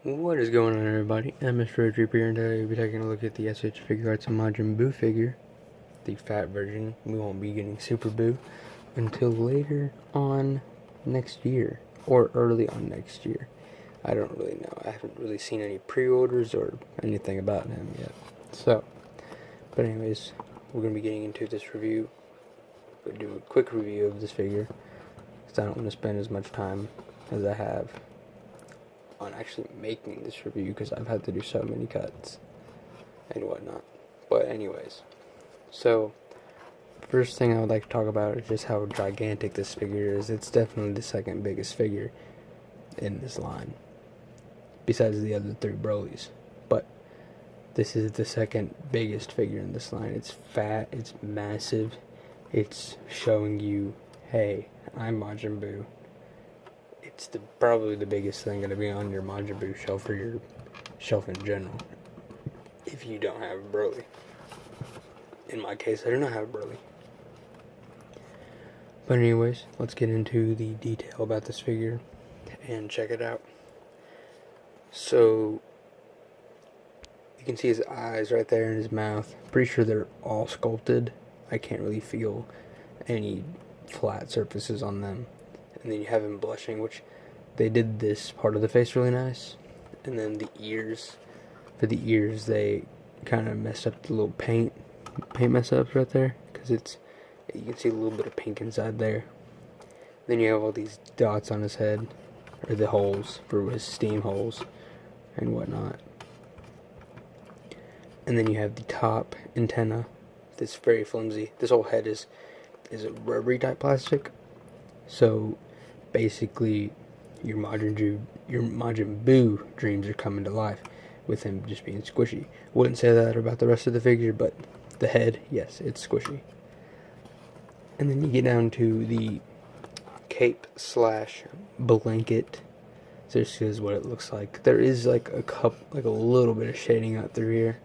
What is going on, everybody? I'm Mr. Reaper here, and today we'll be taking a look at the SH Figuarts Majin Buu figure, the fat version. We won't be getting Super Buu until later on next year, or early on next year. I don't really know. I haven't really seen any pre-orders or anything about him yet. But anyways, we're going to be getting into this review. We'll do a quick review of this figure, because I don't want to spend as much time as I have on actually making this review, because I've had to do so many cuts and whatnot. But anyways, so first thing I would like to talk about is just how gigantic this figure is. It's definitely the second biggest figure in this line, besides the other three Brolys. But this is the second biggest figure in this line. It's fat, it's massive, it's showing you, hey, I'm Majin Buu. It's probably the biggest thing going to be on your Majin Buu shelf, or your shelf in general, if you don't have a Broly. In my case, I do not have a Broly. But anyways, let's get into the detail about this figure and check it out. So, you can see his eyes right there in his mouth. Pretty sure they're all sculpted. I can't really feel any flat surfaces on them. And then you have him blushing, which they did this part of the face really nice. And then the ears, for the ears, they kind of messed up the little paint mess ups right there, because you can see a little bit of pink inside there. Then you have all these dots on his head, or the holes for his steam holes and whatnot. And then you have the top antenna that's very flimsy. This whole head is a rubbery type plastic. So basically, your Majin Buu dreams are coming to life with him just being squishy. Wouldn't say that about the rest of the figure, but the head, yes, it's squishy. And then you get down to the cape / blanket. So this is what it looks like. There is like a little bit of shading out through here,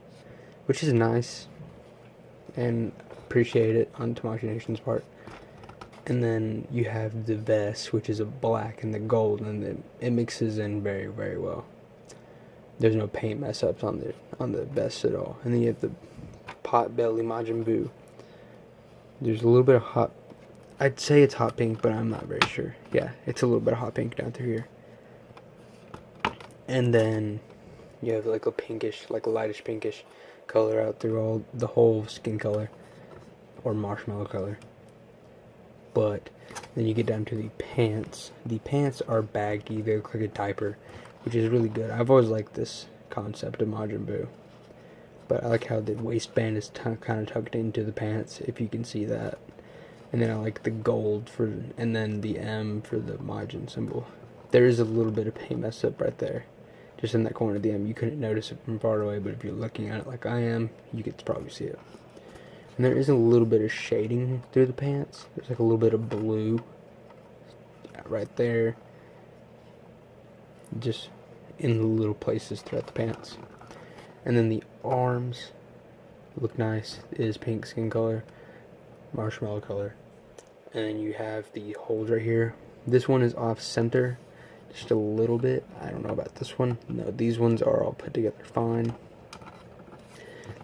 which is nice, and appreciate it on Tamashii part. And then you have the vest, which is a black and the gold, and it mixes in very, very well. There's no paint mess ups on the vest at all. And then you have the pot belly Majin Buu. There's a little bit of I'd say it's hot pink, but I'm not very sure. Yeah, it's a little bit of hot pink down through here. And then you have like a pinkish, like a lightish pinkish color out through the whole skin color, or marshmallow color. But then you get down to the pants. The pants are baggy. They look like a diaper, which is really good. I've always liked this concept of Majin Buu. But I like how the waistband is kind of tucked into the pants, if you can see that. And then I like the gold and then the M for the Majin symbol. There is a little bit of paint mess up right there, just in that corner of the M. You couldn't notice it from far away, but if you're looking at it like I am, you could probably see it. And there is a little bit of shading through the pants. There's like a little bit of blue right there, just in the little places throughout the pants. And then the arms look nice. It is pink skin color, marshmallow color. And then you have the holes right here. This one is off center just a little bit. I don't know about this one. No, these ones are all put together fine.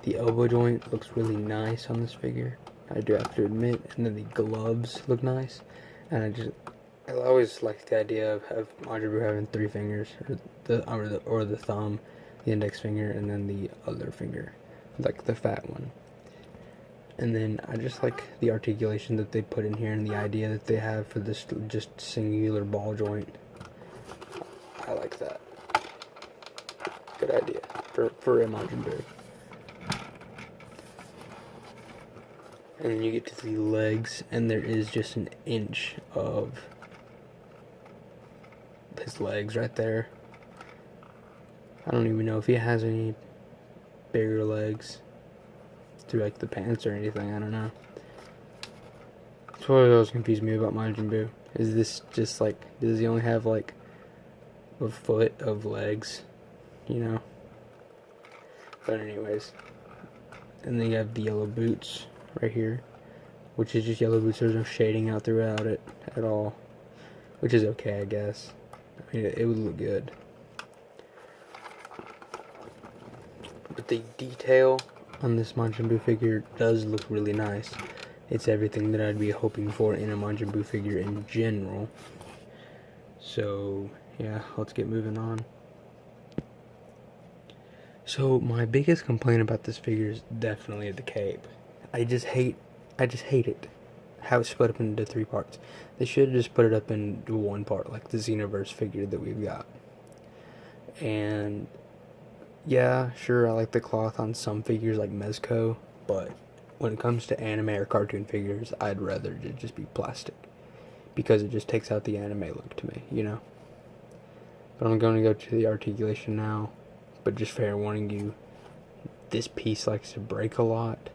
The elbow joint looks really nice on this figure, I do have to admit. And then the gloves look nice. And I always like the idea of Majin Buu having 3 fingers, or the thumb, the index finger, and then the other finger, like the fat one. And then I just like the articulation that they put in here, and the idea that they have for this just singular ball joint. I like that. Good idea for a Majin Buu. And then you get to the legs, and there is just an inch of his legs right there. I don't even know if he has any bigger legs through like the pants or anything. I don't know. That's what always confused me about Majin Buu. Is this just like, does he only have like a foot of legs? You know? But anyways. And then you have the yellow boots right here, which is just yellow boots. There's no shading out throughout it at all, which is okay, I guess. I mean, it would look good. But the detail on this Majin Buu figure does look really nice. It's everything that I'd be hoping for in a Majin Buu figure in general. So, yeah, let's get moving on. So, my biggest complaint about this figure is definitely the cape. I just hate it. How it's split up into 3 parts. They should have just put it up into 1 part, like the Xenoverse figure that we've got. And yeah, sure, I like the cloth on some figures like Mezco, but when it comes to anime or cartoon figures, I'd rather it just be plastic, because it just takes out the anime look to me, you know? But I'm going to go to the articulation now, but just fair warning you, this piece likes to break a lot.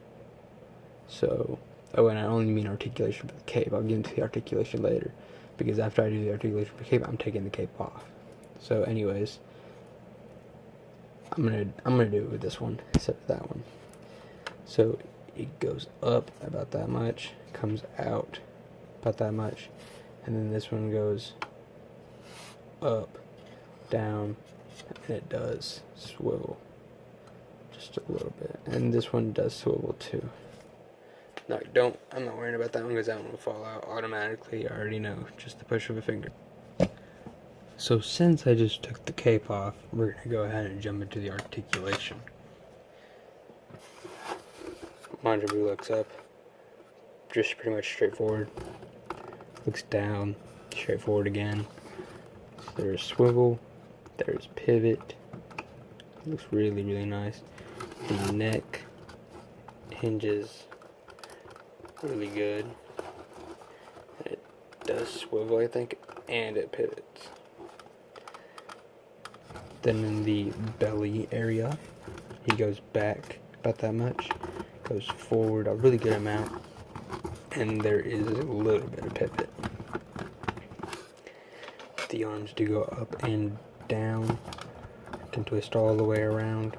So, oh, and I only mean articulation for the cape. I'll get into the articulation later, because after I do the articulation for the cape, I'm taking the cape off. So anyways, I'm gonna do it with this one instead of that one. So it goes up about that much, comes out about that much, and then this one goes up, down, and it does swivel just a little bit, and this one does swivel too. No, I'm not worrying about that one because that one will fall out automatically. I already know, just the push of a finger. So since I just took the cape off, we're going to go ahead and jump into the articulation. Majin Buu looks up, just pretty much straightforward. Looks down, straightforward again. So there's swivel, there's pivot. Looks really, really nice. The neck hinges really good. It does swivel, I think, and it pivots. Then in the belly area, he goes back about that much, goes forward a really good amount, and there is a little bit of pivot. The arms do go up and down, can twist all the way around.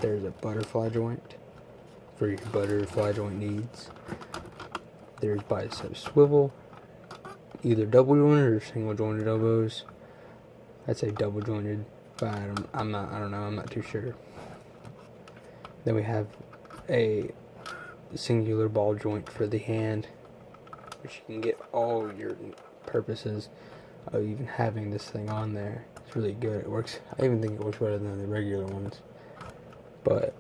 There's a butterfly joint for your butterfly joint needs. There's bicep swivel, either double jointed or single jointed elbows. I'd say double jointed, but I don't know, I'm not too sure. Then we have a singular ball joint for the hand, which you can get all your purposes of even having this thing on there. It's really good. It works. I even think it works better than the regular ones, but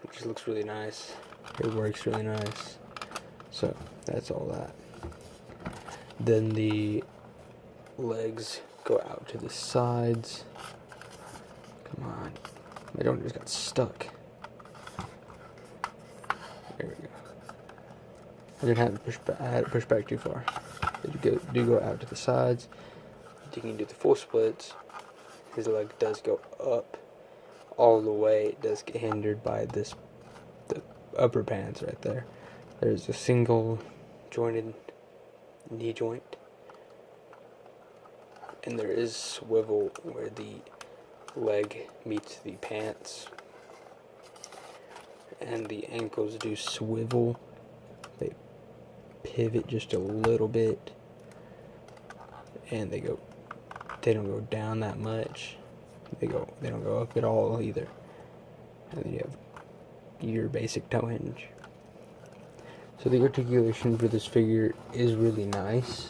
it just looks really nice. It works really nice. So that's all that. Then the legs go out to the sides. Come on, my joint just got stuck. There we go. I didn't have to push back. I had to push back too far. They do go out to the sides. You can do the full splits. His leg does go up all the way. It does get hindered by the upper pants right there. There's a single jointed knee joint, and there is swivel where the leg meets the pants, and the ankles do swivel. They pivot just a little bit, and they don't go down that much. They don't go up at all either. And then you have your basic toe hinge. So the articulation for this figure is really nice.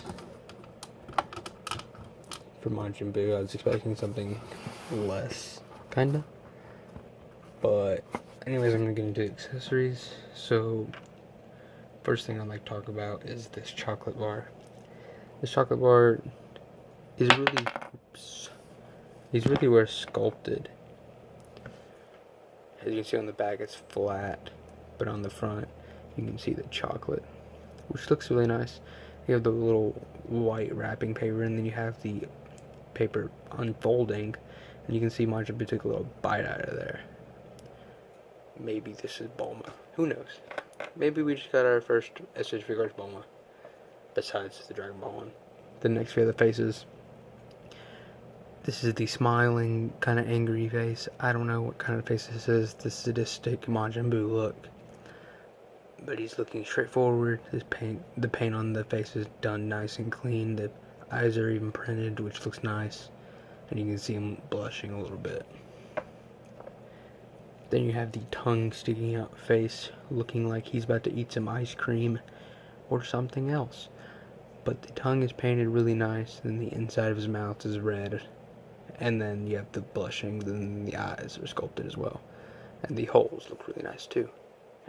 For Majin Buu, I was expecting something less, kinda. But anyways, I'm gonna get into accessories. So first thing I'd like to talk about is this chocolate bar. This chocolate bar is really well sculpted. As you can see on the back, it's flat, but on the front, you can see the chocolate, which looks really nice. You have the little white wrapping paper, and then you have the paper unfolding, and you can see Majin Buu took a little bite out of there. Maybe this is Bulma. Who knows? Maybe we just got our first SH Figuarts Bulma, besides the Dragon Ball one. Then next we have the faces. This is the smiling, kind of angry face. I don't know what kind of face this is. The sadistic Majin Buu look. But he's looking straight forward. The paint on the face is done nice and clean. The eyes are even printed, which looks nice. And you can see him blushing a little bit. Then you have the tongue sticking out face, looking like he's about to eat some ice cream or something else. But the tongue is painted really nice, and the inside of his mouth is red. And then you have the blushing, then the eyes are sculpted as well. And the holes look really nice too.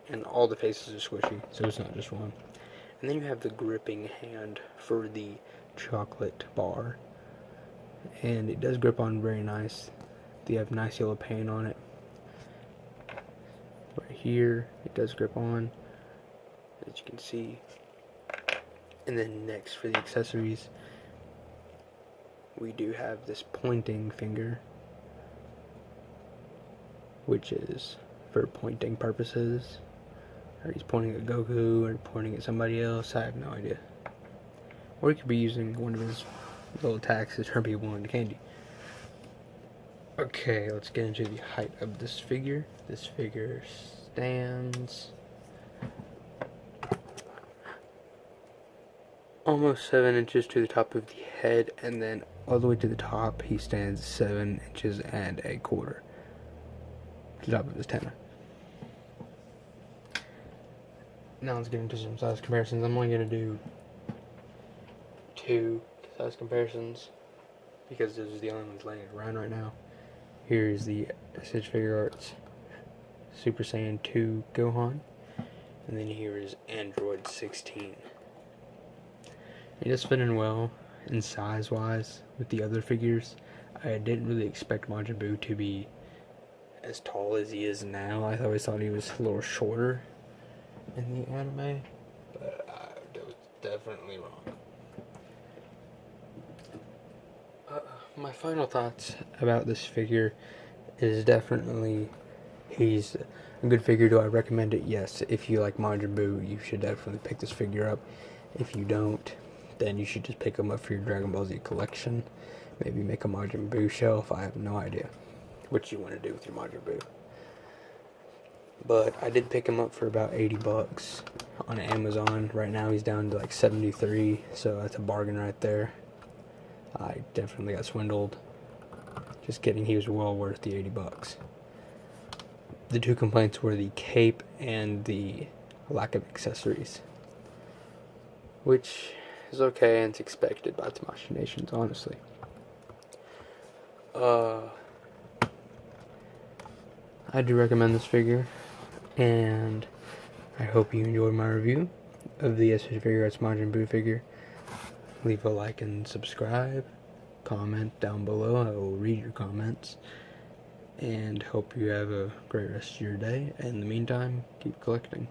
And all the faces are squishy, so it's not just one. And then you have the gripping hand for the chocolate bar. And it does grip on very nice. They have nice yellow paint on it. Right here, it does grip on, as you can see. And then next for the accessories, we do have this pointing finger, which is for pointing purposes. Or he's pointing at Goku or pointing at somebody else, I have no idea. Or he could be using one of his little attacks to turn people into candy. Okay, let's get into the height of this figure. This figure stands almost 7 inches to the top of the head, and then all the way to the top he stands 7 inches and a quarter to the top of his antenna. Now let's get into some size comparisons. I'm only going to do 2 size comparisons because those are the only ones laying around right now. Here's the SH Figuarts Super Saiyan 2 Gohan, and then here is Android 16. It does fit in well, and size-wise, with the other figures. I didn't really expect Majin Buu to be as tall as he is now. I always thought he was a little shorter in the anime, but I was definitely wrong. My final thoughts about this figure is definitely he's a good figure. Do I recommend it? Yes. If you like Majin Buu, you should definitely pick this figure up. If you don't, then you should just pick him up for your Dragon Ball Z collection. Maybe make a Majin Buu shelf. I have no idea what you want to do with your Majin Buu. But I did pick him up for about 80 bucks on Amazon. Right now he's down to like 73, so that's a bargain right there. I definitely got swindled. Just kidding, he was well worth the 80 bucks. The 2 complaints were the cape and the lack of accessories, which is okay and it's expected by Tamashii Nations, honestly. I do recommend this figure, and I hope you enjoyed my review of the SH Figuarts Majin Buu figure. Leave a like and subscribe. Comment down below. I will read your comments. And hope you have a great rest of your day. In the meantime, keep collecting.